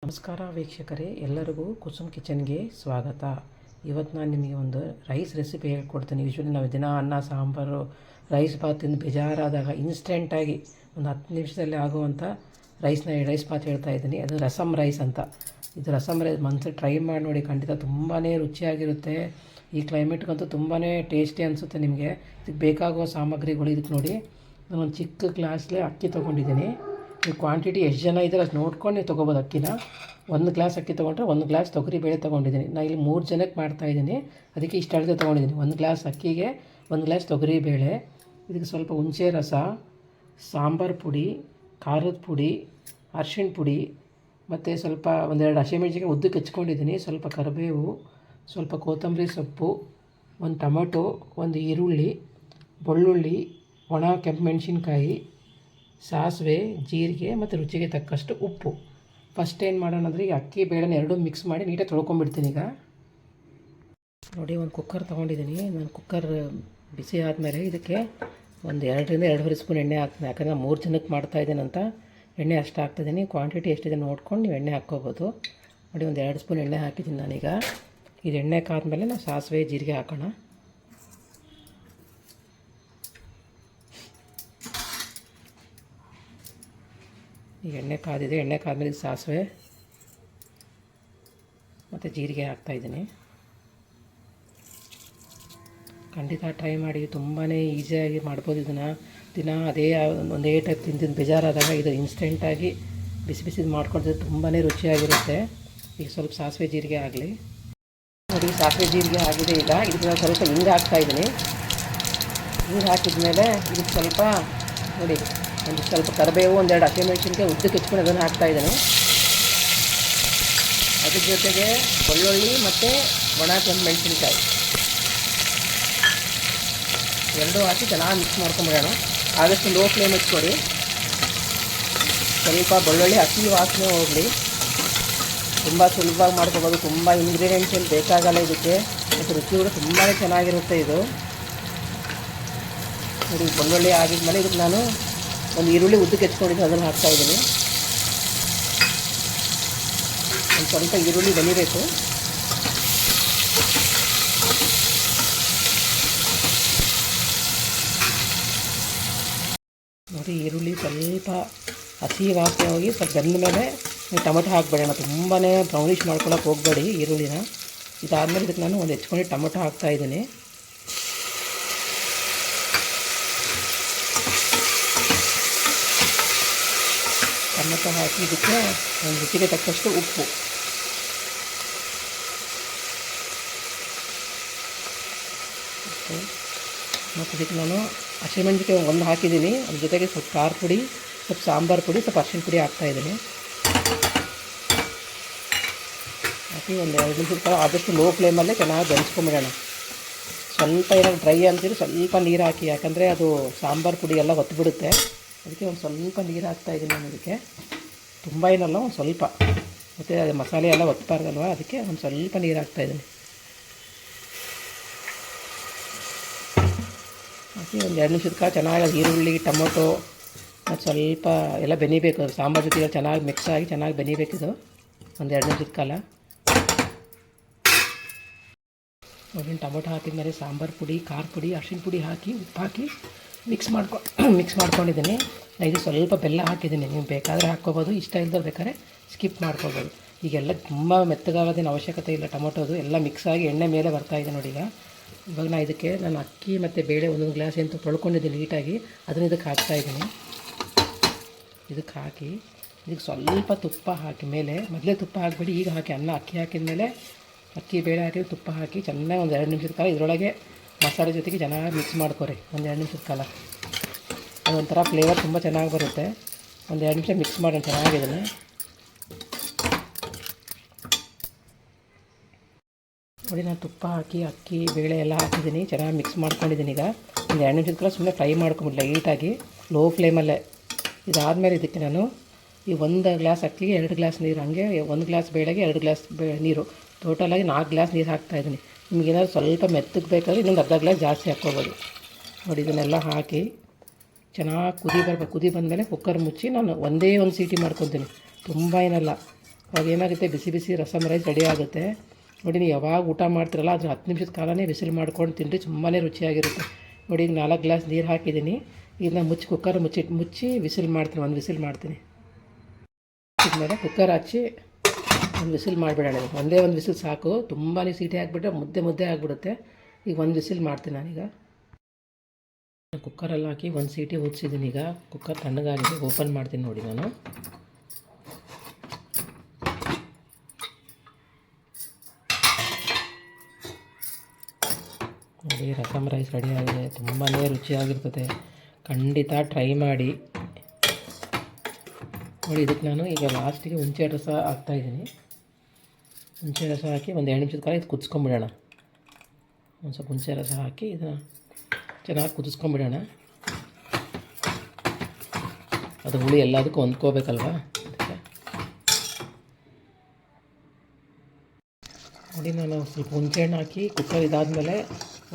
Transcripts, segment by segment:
ನಮಸ್ಕಾರ ವೀಕ್ಷಕರೇ, ಎಲ್ಲರಿಗೂ ಕುಸುಮ್ ಕಿಚನ್ಗೆ ಸ್ವಾಗತ. ಇವತ್ತು ನಾನು ನಿಮಗೆ ಒಂದು ರೈಸ್ ರೆಸಿಪಿ ಹೇಳ್ಕೊಡ್ತೀನಿ. ಯೂಶ್ವಲಿ ನಾವು ದಿನ ಅನ್ನ ಸಾಂಬಾರು ರೈಸ್ ಬಾತ್ ತಿಂದು ಬೇಜಾರಾದಾಗ ಇನ್ಸ್ಟೆಂಟಾಗಿ ಒಂದು 10 ನಿಮಿಷದಲ್ಲಿ ಆಗುವಂಥ ರೈಸ್ ಬಾತ್ ಹೇಳ್ತಾ ಇದ್ದೀನಿ. ಅದು ರಸಮ್ ರೈಸ್ ಅಂತ. ಇದು ರಸಮ್ ರೈಸ್ ಮನಸ್ಸು ಟ್ರೈ ಮಾಡಿ ನೋಡಿ, ಖಂಡಿತ ತುಂಬಾ ರುಚಿಯಾಗಿರುತ್ತೆ. ಈ ಕ್ಲೈಮೇಟ್ಗಂತೂ ತುಂಬಾ ಟೇಸ್ಟಿ ಅನಿಸುತ್ತೆ ನಿಮಗೆ. ಇದಕ್ಕೆ ಬೇಕಾಗುವ ಸಾಮಗ್ರಿಗಳು ಇದಕ್ಕೆ ನೋಡಿ. ನಾನೊಂದು ಚಿಕ್ಕ ಗ್ಲಾಸ್ಲೆ ಅಕ್ಕಿ ತೊಗೊಂಡಿದ್ದೀನಿ. ನೀವು ಕ್ವಾಂಟಿಟಿ ಎಷ್ಟು ಜನ ಇದ್ದರೆ ಅಷ್ಟು ನೋಡ್ಕೊಂಡು ನೀವು ತೊಗೋಬೋದು ಅಕ್ಕಿನ. 1 ಗ್ಲಾಸ್ ಅಕ್ಕಿ ತೊಗೊಂಡ್ರೆ 1 ಗ್ಲಾಸ್ ತೊಗರಿಬೇಳೆ ತೊಗೊಂಡಿದ್ದೀನಿ. ನಾನು ಇಲ್ಲಿ 3 ಜನಕ್ಕೆ ಮಾಡ್ತಾಯಿದ್ದೀನಿ, ಅದಕ್ಕೆ ಇಷ್ಟು ಅಳತೆ ತೊಗೊಂಡಿದ್ದೀನಿ. 1 ಗ್ಲಾಸ್ ಅಕ್ಕಿಗೆ 1 ಗ್ಲಾಸ್ ತೊಗರಿಬೇಳೆ. ಇದಕ್ಕೆ ಸ್ವಲ್ಪ ಹುಣಸೆ ರಸ, ಸಾಂಬಾರು ಪುಡಿ, ಖಾರದ ಪುಡಿ, ಅರಿಶಿಣ ಪುಡಿ ಮತ್ತು ಸ್ವಲ್ಪ 1-2 ಹಸಿಮೆಣಸಿನ್ಕಾಯಿ ಉದ್ದಕ್ಕೆ ಹೆಚ್ಕೊಂಡಿದ್ದೀನಿ, ಸ್ವಲ್ಪ ಕರಿಬೇವು, ಸ್ವಲ್ಪ ಕೊತ್ತಂಬರಿ ಸೊಪ್ಪು, 1 ಟೊಮೆಟೊ, 1 ಈರುಳ್ಳಿ, ಬೆಳ್ಳುಳ್ಳಿ, ಒಣ ಕೆಂಪು ಮೆಣಸಿನ್ಕಾಯಿ, ಸಾಸಿವೆ, ಜೀರಿಗೆ ಮತ್ತು ರುಚಿಗೆ ತಕ್ಕಷ್ಟು ಉಪ್ಪು. ಫಸ್ಟ್ ಏನು ಮಾಡೋಣ ಅಂದರೆ, ಈ ಅಕ್ಕಿ ಬೇಳೆನ ಎರಡೂ ಮಿಕ್ಸ್ ಮಾಡಿ ನೀಟಾಗಿ ತೊಳ್ಕೊಂಬಿಡ್ತೀನಿ. ಈಗ ನೋಡಿ, ಒಂದು ಕುಕ್ಕರ್ ತೊಗೊಂಡಿದ್ದೀನಿ. ನಾನು ಕುಕ್ಕರ್ ಬಿಸಿ ಆದಮೇಲೆ ಇದಕ್ಕೆ ಒಂದು 2ರಿಂದ 2.5 ಸ್ಪೂನ್ ಎಣ್ಣೆ ಹಾಕ್ತೀನಿ. ಯಾಕಂದರೆ 3 ಜನಕ್ಕೆ ಮಾಡ್ತಾಯಿದ್ದೀನಿ ಅಂತ ಎಣ್ಣೆ ಅಷ್ಟು ಹಾಕ್ತಿದ್ದೀನಿ. ಕ್ವಾಂಟಿಟಿ ಎಷ್ಟಿದೆ ನೋಡ್ಕೊಂಡು ನೀವು ಎಣ್ಣೆ ಹಾಕ್ಕೋಬೋದು. ನೋಡಿ, ಒಂದು 2 ಸ್ಪೂನ್ ಎಣ್ಣೆ ಹಾಕಿದ್ದೀನಿ ನಾನೀಗ. ಇದು ಎಣ್ಣೆ ಕಾದ್ಮೇಲೆ ನಾವು ಸಾಸಿವೆ ಜೀರಿಗೆ ಹಾಕೋಣ. ಈಗ ಎಣ್ಣೆ ಕಾದಿದೆ. ಎಣ್ಣೆ ಕಾದ್ಮೇಲೆ ಸಾಸಿವೆ ಮತ್ತು ಜೀರಿಗೆ ಹಾಕ್ತಾಯಿದ್ದೀನಿ. ಖಂಡಿತ ಟ್ರೈ ಮಾಡಿ, ತುಂಬಾ ಈಸಿಯಾಗಿ ಮಾಡ್ಬೋದು ಇದನ್ನು. ದಿನ ಒಂದೇ ಟೈಪ್ ತಿಂದು ಬೇಜಾರಾದಾಗ ಇದು ಇನ್ಸ್ಟೆಂಟಾಗಿ ಬಿಸಿ ಬಿಸಿದು ಮಾಡ್ಕೊಳ್ತಿದ್ರೆ ತುಂಬಾ ರುಚಿಯಾಗಿರುತ್ತೆ. ಈಗ ಸ್ವಲ್ಪ ಸಾಸಿವೆ ಜೀರಿಗೆ ಆಗಲಿ. ನೋಡಿ, ಸಾಸಿವೆ ಜೀರಿಗೆ ಆಗಿದೆ. ಈಗ ಇದಕ್ಕೆ ಸ್ವಲ್ಪ ಹಿಂಗೆ ಹಾಕ್ತಾಯಿದ್ದೀನಿ. ಹಿಂಗೆ ಹಾಕಿದ್ಮೇಲೆ ಇದಕ್ಕೆ ಸ್ವಲ್ಪ ನೋಡಿ ಸ್ವಲ್ಪ ಕರಿಬೇವು, 1-2 ಹಸಿಮೆಣಸಿನ್ಕಾಯಿ ಉದ್ದಕ್ಕೆ ಹೆಚ್ಕೊಂಡು ಅದನ್ನು ಹಾಕ್ತಾಯಿದ್ದೀನಿ. ಅದ್ರ ಜೊತೆಗೆ ಬೆಳ್ಳುಳ್ಳಿ ಮತ್ತು ಒಣ ಕೆಂಪು ಮೆಣಸಿನ್ಕಾಯಿ ಎರಡೂ ಹಾಕಿ ಚೆನ್ನಾಗಿ ಮಿಕ್ಸ್ ಮಾಡ್ಕೊಂಬಿಡೋಣ. ಆದಷ್ಟು ಲೋ ಫ್ಲೇಮ್ ಹಚ್ಕೊಡಿ. ಸ್ವಲ್ಪ ಬೆಳ್ಳುಳ್ಳಿ ಹಸಿ ವಾಸನೆ ಹೋಗಲಿ. ತುಂಬ ಸುಲಭವಾಗಿ ಮಾಡ್ಕೊಬೋದು. ತುಂಬ ಇಂಗ್ರೀಡಿಯೆಂಟ್ಸ್ ಏನು ಬೇಕಾಗಲ್ಲ ಇದಕ್ಕೆ, ಮತ್ತು ರುಚಿ ಕೂಡ ತುಂಬಾ ಚೆನ್ನಾಗಿರುತ್ತೆ ಇದು. ನೋಡಿ, ಬೆಳ್ಳುಳ್ಳಿ ಆಗಿದ್ಮೇಲೆ ಇದಕ್ಕೆ ನಾನು ಒಂದು ಈರುಳ್ಳಿ ಉದ್ದಕ್ಕೆ ಹೆಚ್ಕೊಂಡಿದ್ದು ಅದನ್ನು ಹಾಕ್ತಾಯಿದ್ದೀನಿ. ಒಂದು ಸ್ವಲ್ಪ ಈರುಳ್ಳಿ ಬೆಳಿಬೇಕು. ನೋಡಿ, ಈರುಳ್ಳಿ ಸ್ವಲ್ಪ ಹಸಿ ವಾಸನೆ ಹೋಗಿ ಸ್ವಲ್ಪ ಬೆಂದ ಮೇಲೆ ಟೊಮೆಟೊ ಹಾಕ್ಬೇಡೋಣ. ತುಂಬಾ ಬ್ರೌನಿಷ್ ಮಾಡ್ಕೊಳಕ್ಕೆ ಹೋಗಬೇಡಿ ಈರುಳ್ಳಿನ. ಇದಾದಮೇಲೆ ಇದಕ್ಕೆ ನಾನು ಒಂದು ಹೆಚ್ಕೊಂಡು ಟೊಮೆಟೊ ಹಾಕ್ತಾಯಿದ್ದೀನಿ. ಟೊಮೆಟೊ ಹಾಕಿ ಇದಕ್ಕೆ ಒಂದು ರುಚಿಗೆ ತಕ್ಕಷ್ಟು ಉಪ್ಪು, ಮತ್ತು ಇದಕ್ಕೆ ನಾನು ಹಸಿಮೆಣಸಿನ್ಕಾಯಿ ಒಂದು ಹಾಕಿದ್ದೀನಿ. ಅದ್ರ ಜೊತೆಗೆ ಸ್ವಲ್ಪ ಖಾರ ಪುಡಿ, ಸ್ವಲ್ಪ ಸಾಂಬಾರು ಪುಡಿ, ಸ್ವಲ್ಪ ಅರಿಶಿಣ ಪುಡಿ ಹಾಕ್ತಾಯಿದ್ದೀನಿ. ಹಾಕಿ ಒಂದು 2 ನಿಮಿಷದ ಕಾಲ ಆದಷ್ಟು ಲೋ ಫ್ಲೇಮಲ್ಲೇ ಚೆನ್ನಾಗಿ ಬೆಳೆಸ್ಕೊಂಬಿಡೋಣ. ಸ್ವಲ್ಪ ಏನಾದ್ರು ಡ್ರೈ ಅಂತೀರಿ ಸ್ವಲ್ಪ ನೀರು ಹಾಕಿ, ಯಾಕಂದರೆ ಅದು ಸಾಂಬಾರು ಪುಡಿ ಎಲ್ಲ ಒತ್ತಿಬಿಡುತ್ತೆ. ಅದಕ್ಕೆ ಒಂದು ಸ್ವಲ್ಪ ನೀರು ಹಾಕ್ತಾಯಿದ್ದೀನಿ ನಾನು. ಇದಕ್ಕೆ ತುಂಬ ಏನಲ್ಲ, ಒಂದು ಸ್ವಲ್ಪ, ಮತ್ತು ಅದು ಮಸಾಲೆ ಎಲ್ಲ ಒತ್ತಬಾರ್ದಲ್ವ, ಅದಕ್ಕೆ ಒಂದು ಸ್ವಲ್ಪ ನೀರು ಹಾಕ್ತಾಯಿದ್ದೀನಿ. ಹಾಕಿ ಒಂದು 2 ನಿಮಿಷದ ಕಾಲ ಚೆನ್ನಾಗಿ ಈರುಳ್ಳಿ, ಟೊಮೊಟೊ ಮತ್ತು ಸ್ವಲ್ಪ ಎಲ್ಲ ಬೆನಿಬೇಕು. ಸಾಂಬಾರು ಜೊತೆಗೆ ಚೆನ್ನಾಗಿ ಮಿಕ್ಸ್ ಆಗಿ ಚೆನ್ನಾಗಿ ಬೆನಿಬೇಕಿದು. ಒಂದು 2 ನಿಮಿಷದ ಕಾಲ ನೋಡಿ. ಟೊಮೊಟೊ ಹಾಕಿದ್ಮೇಲೆ ಸಾಂಬಾರು ಪುಡಿ, ಖಾರ ಪುಡಿ, ಅರಿಶಿಣ ಪುಡಿ ಹಾಕಿ ಉಪ್ಪು ಹಾಕಿ ಮಿಕ್ಸ್ ಮಾಡ್ಕೊಂಡಿದ್ದೀನಿ. ಇದು ಸ್ವಲ್ಪ ಬೆಲ್ಲ ಹಾಕಿದ್ದೀನಿ. ನೀವು ಬೇಕಾದರೆ ಹಾಕ್ಕೋಬೋದು, ಇಷ್ಟ ಇಲ್ಲದ್ರೆ ಬೇಕಾದ್ರೆ ಸ್ಕಿಪ್ ಮಾಡ್ಕೋಬೋದು. ಈಗೆಲ್ಲ ತುಂಬ ಮೆತ್ತಗಾಗೋದೇನು ಅವಶ್ಯಕತೆ ಇಲ್ಲ. ಟೊಮೊಟೊದು ಎಲ್ಲ ಮಿಕ್ಸ್ ಆಗಿ ಎಣ್ಣೆ ಮೇಲೆ ಬರ್ತಾಯಿದೆ ನೋಡಿ. ಇವಾಗ ನಾನು ಅಕ್ಕಿ ಮತ್ತು ಬೇಳೆ 1 ಗ್ಲಾಸ್ ಅಂತ ತೊಳ್ಕೊಂಡಿದ್ದೀನಿ ನೀಟಾಗಿ, ಅದನ್ನು ಇದಕ್ಕೆ ಹಾಕ್ತಾಯಿದ್ದೀನಿ. ಇದಕ್ಕೆ ಹಾಕಿ ಇದಕ್ಕೆ ಸ್ವಲ್ಪ ತುಪ್ಪ ಹಾಕಿ ಮೇಲೆ, ಮೊದಲೇ ತುಪ್ಪ ಹಾಕಿಬಿಡಿ, ಈಗ ಹಾಕಿ. ಅಕ್ಕಿ ಹಾಕಿದ ಮೇಲೆ ಅಕ್ಕಿ ಬೇಳೆ ಹಾಕಿ ತುಪ್ಪ ಹಾಕಿ ಚೆನ್ನಾಗಿ ಒಂದು 2 ನಿಮಿಷದ ಕಾಲ ಇದರೊಳಗೆ ಮಸಾಲೆ ಜೊತೆಗೆ ಚೆನ್ನಾಗಿ ಮಿಕ್ಸ್ ಮಾಡ್ಕೊರಿ. ಒಂದು 2 ನಿಮಿಷದ ಕಾಲ ಅದೊಂಥರ ಫ್ಲೇವರ್ ತುಂಬ ಚೆನ್ನಾಗಿ ಬರುತ್ತೆ. ಒಂದು 2 ನಿಮಿಷ ಮಿಕ್ಸ್ ಮಾಡೋಣ ಚೆನ್ನಾಗಿದ್ದಾನೆ. ನೋಡಿ, ನಾನು ತುಪ್ಪ ಹಾಕಿ ಅಕ್ಕಿ ಬೇಳೆ ಎಲ್ಲ ಹಾಕಿದ್ದೀನಿ, ಚೆನ್ನಾಗಿ ಮಿಕ್ಸ್ ಮಾಡ್ಕೊಂಡಿದ್ದೀನಿ. ಈಗ ಒಂದು 2 ನಿಮಿಷದ ಕಾಲ ಸುಮ್ಮನೆ ಫ್ರೈ ಮಾಡ್ಕೊಂಬಿಡಿ ಲೈಟಾಗಿ ಲೋ ಫ್ಲೇಮಲ್ಲೇ. ಇದಾದಮೇಲೆ ಇದಕ್ಕೆ ನಾನು ಈ 1 ಗ್ಲಾಸ್ ಅಕ್ಕಿಗೆ 2 ಗ್ಲಾಸ್ ನೀರು, ಹಾಗೆ 1 ಗ್ಲಾಸ್ ಬೇಳೆಗೆ 2 ಗ್ಲಾಸ್ ನೀರು, ಟೋಟಲಾಗಿ 4 ಗ್ಲಾಸ್ ನೀರು ಹಾಕ್ತಾಯಿದ್ದೀನಿ. ನಿಮಗೇನಾದ್ರು ಸ್ವಲ್ಪ ಮೆತ್ತಗೆ ಬೇಕಾದರೆ ಇನ್ನೊಂದು ಅರ್ಧ ಗ್ಲಾಸ್ ಜಾಸ್ತಿ ಹಾಕ್ಕೋಬೋದು. ನೋಡಿ, ಇದನ್ನೆಲ್ಲ ಹಾಕಿ ಚೆನ್ನಾಗಿ ಕುದಿ ಬಂದಮೇಲೆ ಕುಕ್ಕರ್ ಮುಚ್ಚಿ ನಾನು ಒಂದೇ ಒಂದು ಸೀಟಿ ಮಾಡ್ಕೊತೀನಿ. ತುಂಬ ಏನಲ್ಲ, ಅವಾಗ ಏನಾಗುತ್ತೆ, ಬಿಸಿ ಬಿಸಿ ರಸಮ್ ರೈಸ್ ರೆಡಿ ಆಗುತ್ತೆ. ನೋಡಿ, ನೀವು ಯಾವಾಗ ಊಟ ಮಾಡ್ತಿರಲ್ಲ ಅದ್ರ 10 ನಿಮಿಷದ ಕಾಲನೇ ಬಿಸಿಲು ಮಾಡ್ಕೊಂಡು ತಿನ್ನಿರಿ, ತುಂಬಾ ರುಚಿಯಾಗಿರುತ್ತೆ. ನೋಡಿ, ಈಗ 4 ಗ್ಲಾಸ್ ನೀರು ಹಾಕಿದ್ದೀನಿ. ಇದನ್ನ ಕುಕ್ಕರ್ ಮುಚ್ಚಿ ವಿಸಿಲ್ ಮಾಡ್ತೀನಿ. 1 ವಿಸಿಲ್ ಮಾಡ್ತೀನಿ. ಇದ್ಮೇಲೆ ಕುಕ್ಕರ್ ಹಚ್ಚಿ 1 ವಿಸಿಲ್ ಮಾಡಿಬಿಡೋಣ. ಒಂದೇ 1 ವಿಸಿಲ್ ಸಾಕು. ತುಂಬಾ ಸೀಟಿ ಹಾಕಿಬಿಟ್ರೆ ಮುದ್ದೆ ಆಗಿಬಿಡುತ್ತೆ. ಈಗ 1 ವಿಸಿಲ್ ಮಾಡ್ತೀನಿ ನಾನೀಗ. ಕುಕ್ಕರಲ್ಲಿ ಹಾಕಿ 1 ಸೀಟಿ ಊದಿಸಿದ್ದೀನಿ. ಈಗ ಕುಕ್ಕರ್ ತಣ್ಣಗಾಗಿದೆ. ಓಪನ್ ಮಾಡ್ತೀನಿ ನೋಡಿ ನಾನು. ನೋಡಿ, ರಸಮ್ ರೈಸ್ ರೆಡಿ ಆಗಿದೆ. ತುಂಬಾ ರುಚಿಯಾಗಿರ್ತದೆ. ಖಂಡಿತ ಟ್ರೈ ಮಾಡಿ. ನೋಡಿ, ಇದಕ್ಕೆ ನಾನು ಈಗ ಲಾಸ್ಟಿಗೆ ಹುಣಸೆ ರಸ ಹಾಕ್ತಾಯಿದ್ದೀನಿ. ಹುಣಸೆ ರಸ ಹಾಕಿ ಒಂದು 2 ನಿಮಿಷದ ಕಾಲ ಇದು ಕುದಿಸ್ಕೊಂಬಿಡೋಣ. ಒಂದು ಸ್ವಲ್ಪ ಹುಣಸೆ ರಸ ಹಾಕಿ ಇದನ್ನು ಚೆನ್ನಾಗಿ ಕುದಿಸ್ಕೊಂಬಿಡೋಣ. ಅದು ಹುಳಿ ಎಲ್ಲದಕ್ಕೂ ಹೊಂದ್ಕೋಬೇಕಲ್ವ. ನೋಡಿ, ನಾನು ಸ್ವಲ್ಪ ಹುಣಸೆಹಣ್ಣು ಹಾಕಿ ಕುಕ್ಕರ್ ಇದಾದಮೇಲೆ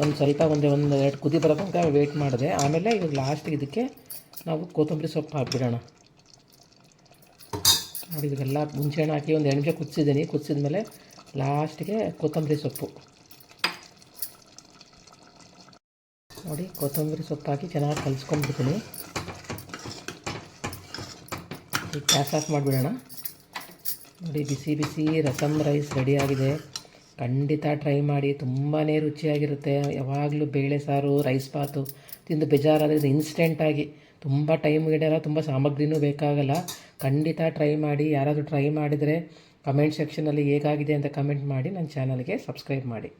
ಒಂದು 2 ಕುದಿ ಬರೋ ತನಕ ವೆಯ್ಟ್ ಮಾಡಿದೆ. ಆಮೇಲೆ ಇವಾಗ ಲಾಸ್ಟಿಗೆ ಇದಕ್ಕೆ ನಾವು ಕೊತ್ತಂಬರಿ ಸೊಪ್ಪು ಹಾಕ್ಬಿಡೋಣ. ನೋಡಿ, ಇದೆಲ್ಲ ಹುಣಸೆಹಣ್ಣು ಹಾಕಿ ಒಂದು 2 ನಿಮಿಷ ಕುದಿಸಿದ್ದೀನಿ. ಕುದಿಸಿದ್ಮೇಲೆ ಲಾಸ್ಟಿಗೆ ಕೊತ್ತಂಬರಿ ಸೊಪ್ಪು ನೋಡಿ, ಕೊತ್ತಂಬರಿ ಸೊಪ್ಪು ಹಾಕಿ ಚೆನ್ನಾಗಿ ಕಲಿಸ್ಕೊಂಡ್ಬಿಡ್ತೀನಿ. ಈಗ ಗ್ಯಾಸ್ ಆಫ್ ಮಾಡಿಬಿಡೋಣ. ನೋಡಿ, ಬಿಸಿ ಬಿಸಿ ರಸಮ್ ರೈಸ್ ರೆಡಿಯಾಗಿದೆ. ಖಂಡಿತ ಟ್ರೈ ಮಾಡಿ. ತುಂಬಾ ರುಚಿಯಾಗಿರುತ್ತೆ. ಯಾವಾಗಲೂ ಬೇಳೆ ಸಾರು, ರೈಸ್ ಬಾತು ತಿಂದು ಬೇಜಾರಾದರೆ ಇನ್ಸ್ಟೆಂಟಾಗಿ, ತುಂಬ ಟೈಮ್ ಹಿಡಿಯಲ್ಲ, ತುಂಬ ಸಾಮಗ್ರಿನೂ ಬೇಕಾಗಲ್ಲ. ಖಂಡಿತ ಟ್ರೈ ಮಾಡಿ. ಯಾರಾದರೂ ಟ್ರೈ ಮಾಡಿದರೆ ಕಮೆಂಟ್ ಸೆಕ್ಷನಲ್ಲಿ ಹೇಗಾಗಿದೆ ಅಂತ ಕಮೆಂಟ್ ಮಾಡಿ. ನನ್ನ ಚಾನಲ್ಗೆ ಸಬ್ಸ್ಕ್ರೈಬ್ ಮಾಡಿ.